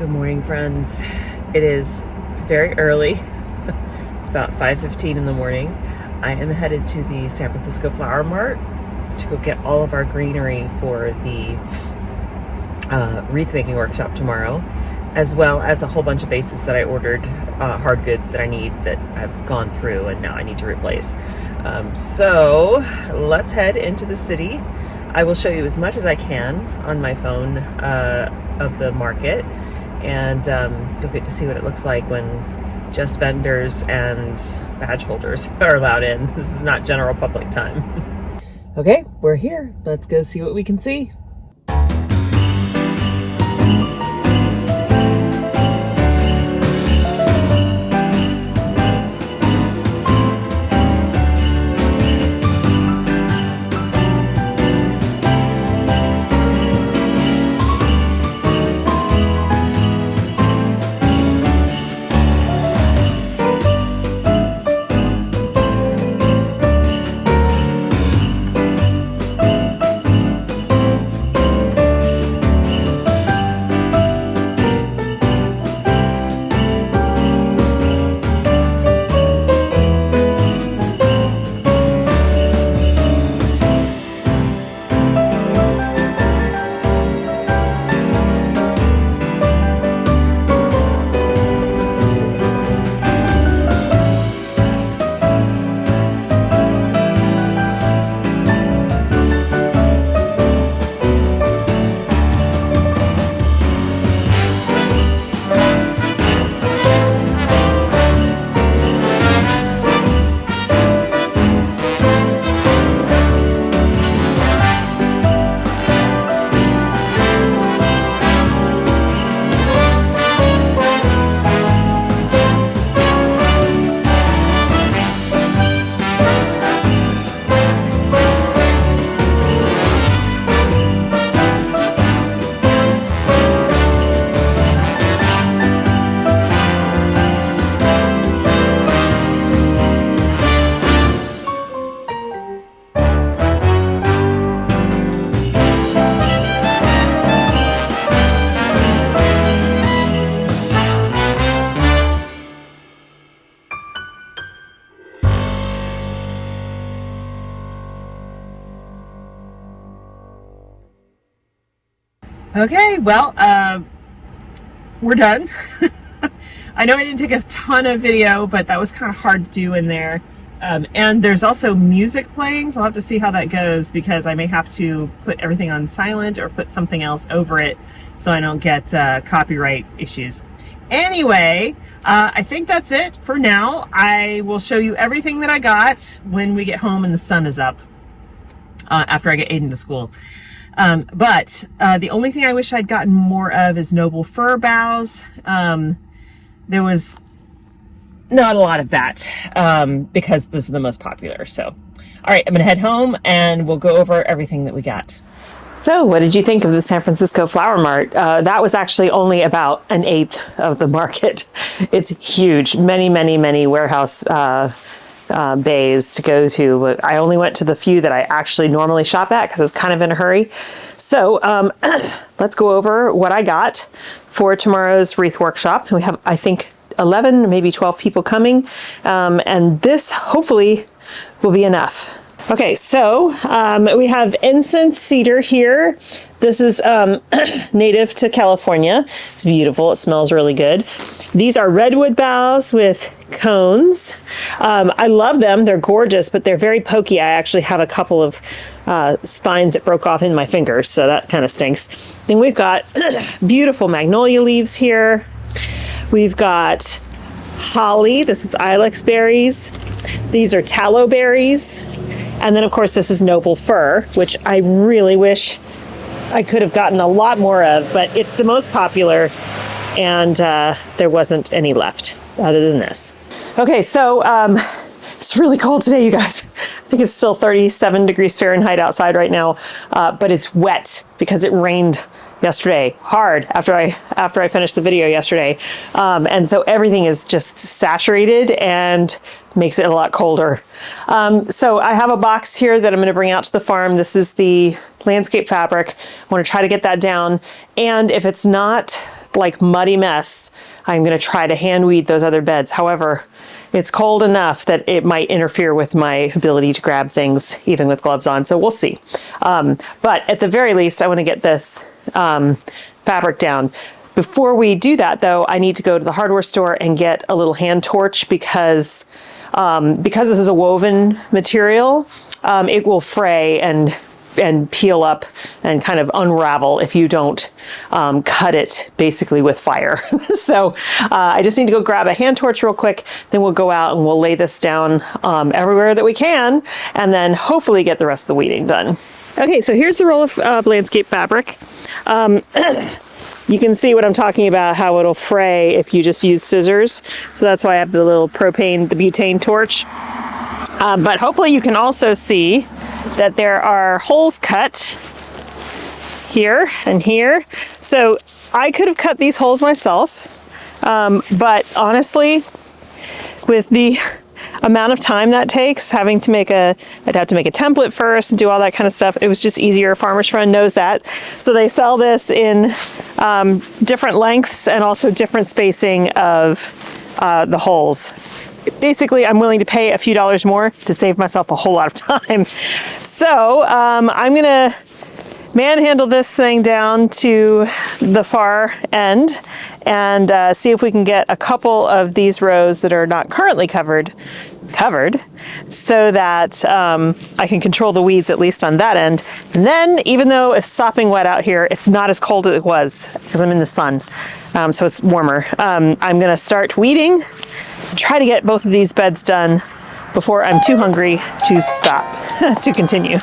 Good morning, friends. It is very early. It's about 5:15 in the morning. I am headed to the San Francisco Flower Mart to go get all of our greenery for the wreath making workshop tomorrow, as well as a whole bunch of vases that I ordered, hard goods that I need that I've gone through and now I need to replace. So let's head into the city. I will show you as much as I can on my phone of the market, and you'll get to see what it looks like when just vendors and badge holders are allowed in. This is not general public time. Okay, we're here. Let's go see what we can see. Okay, well, we're done. I know I didn't take a ton of video, but that was kind of hard to do in there. And there's also music playing, so I'll have to see how that goes, because I may have to put everything on silent or put something else over it so I don't get copyright issues. Anyway, I think that's it for now. I will show you everything that I got when we get home and the sun is up, after I get Aiden to school. But the only thing I wish I'd gotten more of is noble fir boughs. There was not a lot of that, because this is the most popular. So, all right, I'm gonna head home and we'll go over everything that we got. So what did you think of the San Francisco Flower Mart? That was actually only about 1/8 of the market. It's huge, many warehouse bays to go to. I only went to the few that I actually normally shop at because I was kind of in a hurry. So let's go over what I got for tomorrow's wreath workshop. We have, I think, 11, maybe 12 people coming, and this hopefully will be enough. Okay, so we have incense cedar here. This is native to California. It's beautiful. It smells really good. These are redwood boughs with cones. I love them. They're gorgeous, but they're very pokey. I actually have a couple of spines that broke off in my fingers, so that kind of stinks. Then we've got beautiful magnolia leaves here. We've got holly. This is ilex berries. These are tallow berries. And then, of course, this is noble fir, which I really wish I could have gotten a lot more of, but it's the most popular, and there wasn't any left other than this. Okay, so it's really cold today, you guys. I think it's still 37 degrees Fahrenheit outside right now, but it's wet because it rained yesterday hard after I finished the video yesterday, and so everything is just saturated and makes it a lot colder. So I have a box here that I'm going to bring out to the farm. This is the landscape fabric. I want to try to get that down, and if it's not like muddy mess, I'm going to try to hand weed those other beds. However, it's cold enough that it might interfere with my ability to grab things even with gloves on. So we'll see. But at the very least, I want to get this fabric down. Before we do that though, I need to go to the hardware store and get a little hand torch because this is a woven material, it will fray and peel up and kind of unravel if you don't cut it basically with fire. So I just need to go grab a hand torch real quick, then we'll go out and we'll lay this down everywhere that we can, and then hopefully get the rest of the weeding done. Okay, so here's the roll of landscape fabric. You can see what I'm talking about, how it'll fray if you just use scissors. So that's why I have the little the butane torch. But hopefully you can also see that there are holes cut here and here. So I could have cut these holes myself, but honestly, with the amount of time that takes, I'd have to make a template first and do all that kind of stuff. It was just easier. Farmer's Friend knows that. So they sell this in different lengths and also different spacing of the holes. Basically, I'm willing to pay a few dollars more to save myself a whole lot of time. So I'm gonna manhandle this thing down to the far end and see if we can get a couple of these rows that are not currently covered, so that I can control the weeds at least on that end. And then, even though it's sopping wet out here, it's not as cold as it was because I'm in the sun, so it's warmer. I'm gonna start weeding, try to get both of these beds done before I'm too hungry to stop, to continue.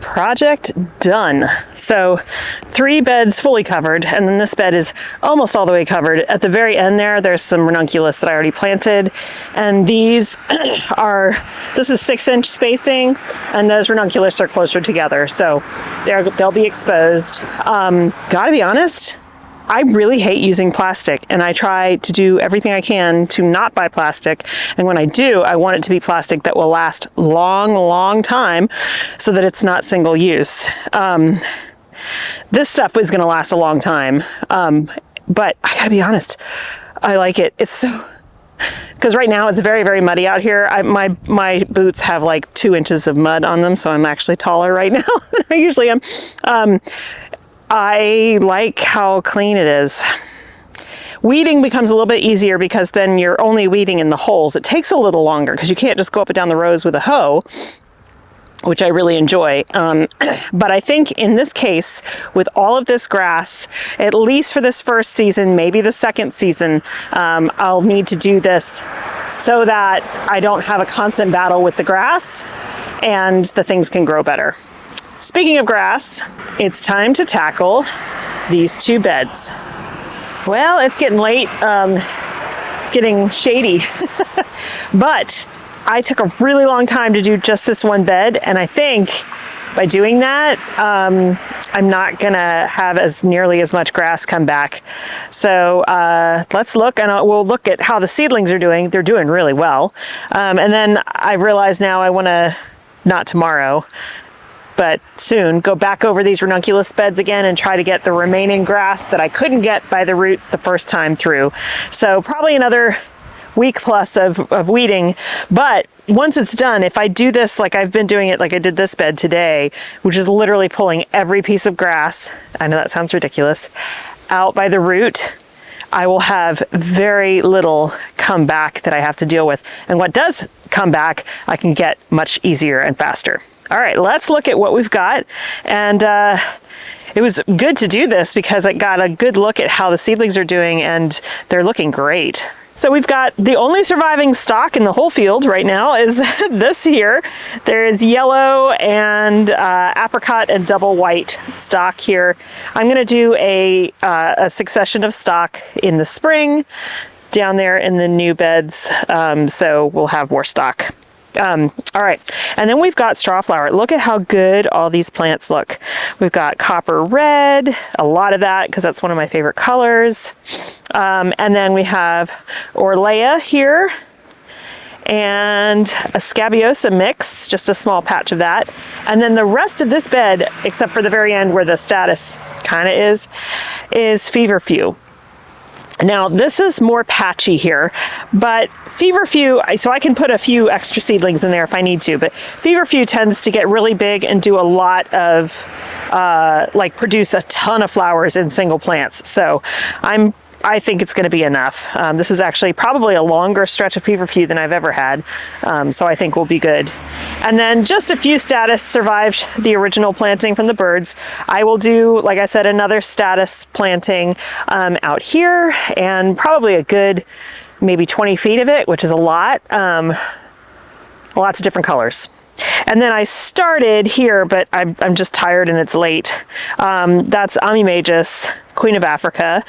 Project done. So 3 beds fully covered, and then this bed is almost all the way covered. At the very end there's some ranunculus that I already planted, and these this is 6-inch spacing, and those ranunculus are closer together, so they'll be exposed. Gotta be honest, I really hate using plastic, and I try to do everything I can to not buy plastic. And when I do, I want it to be plastic that will last long time so that it's not single use. This stuff is going to last a long time, but I gotta be honest, I like it. It's so, because right now it's very muddy out here. My boots have like 2 inches of mud on them, so I'm actually taller right now than I usually am. I like how clean it is. Weeding becomes a little bit easier because then you're only weeding in the holes. It takes a little longer because you can't just go up and down the rows with a hoe, which I really enjoy. But I think in this case, with all of this grass, at least for this first season, maybe the second season, I'll need to do this so that I don't have a constant battle with the grass and the things can grow better. Speaking of grass, it's time to tackle these two beds. Well, it's getting late. It's getting shady, but I took a really long time to do just this one bed, and I think by doing that, I'm not gonna have nearly as much grass come back. So let's look, and we'll look at how the seedlings are doing. They're doing really well. And then I realize now I wanna, not tomorrow, but soon, go back over these ranunculus beds again and try to get the remaining grass that I couldn't get by the roots the first time through. So probably another week plus of weeding, but once it's done, if I do this like I've been doing it, like I did this bed today, which is literally pulling every piece of grass, I know that sounds ridiculous, out by the root, I will have very little come back that I have to deal with. And what does come back, I can get much easier and faster. All right, let's look at what we've got. And it was good to do this because I got a good look at how the seedlings are doing, and they're looking great. So we've got the only surviving stalk in the whole field right now is this here. There's yellow and apricot and double white stalk here. I'm gonna do a succession of stalk in the spring down there in the new beds, so we'll have more stalk. All right, and then we've got straw flower. Look at how good all these plants look. We've got copper red, a lot of that because that's one of my favorite colors. And then we have Orlea here and a scabiosa mix, just a small patch of that. And then the rest of this bed, except for the very end where the status kind of is feverfew. Now this is more patchy here, but feverfew, so I can put a few extra seedlings in there if I need to, but feverfew tends to get really big and do a lot of, like produce a ton of flowers in single plants. So I think it's going to be enough. This is actually probably a longer stretch of feverfew than I've ever had, so I think we'll be good. And then just a few status survived the original planting from the birds. I will do, like I said, another status planting out here, and probably a good maybe 20 feet of it, which is a lot. Lots of different colors. And then I started here, but I'm just tired and it's late. That's Amimagus, Queen of Africa.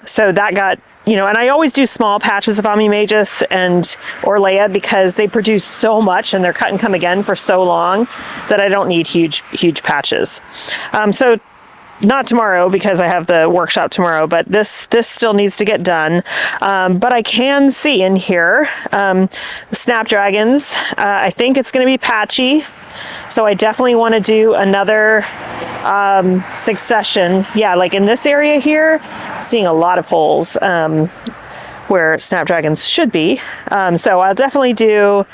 So that got, you know, and I always do small patches of Amimagus and Orlea because they produce so much and they're cut and come again for so long that I don't need huge patches. So not tomorrow because I have the workshop tomorrow, but this still needs to get done. But I can see in here the snapdragons. I think it's going to be patchy, so I definitely want to do another succession. Yeah, like in this area here, I'm seeing a lot of holes where snapdragons should be. So I'll definitely do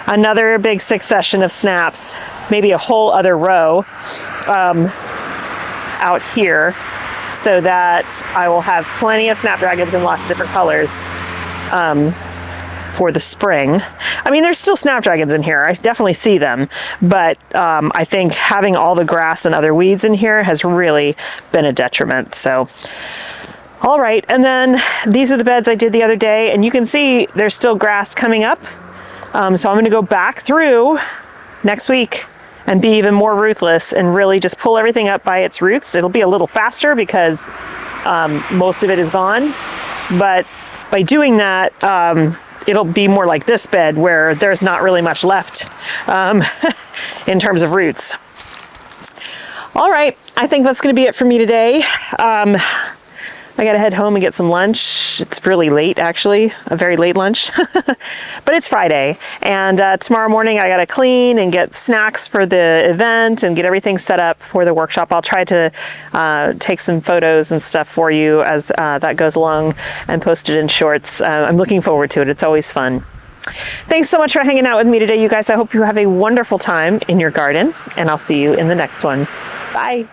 another big succession of snaps, maybe a whole other row out here, so that I will have plenty of snapdragons in lots of different colors for the spring. I mean, there's still snapdragons in here. I definitely see them, but I think having all the grass and other weeds in here has really been a detriment. So, all right, and then these are the beds I did the other day, and you can see there's still grass coming up. So I'm going to go back through next week and be even more ruthless and really just pull everything up by its roots. It'll be a little faster because most of it is gone, but by doing that, it'll be more like this bed where there's not really much left in terms of roots. All right, I think that's gonna be it for me today. I gotta head home and get some lunch. It's really late, actually, a very late lunch, but it's Friday. And tomorrow morning I gotta clean and get snacks for the event and get everything set up for the workshop. I'll try to take some photos and stuff for you as that goes along and post it in shorts. I'm looking forward to it. It's always fun. Thanks so much for hanging out with me today, you guys. I hope you have a wonderful time in your garden, and I'll see you in the next one. Bye.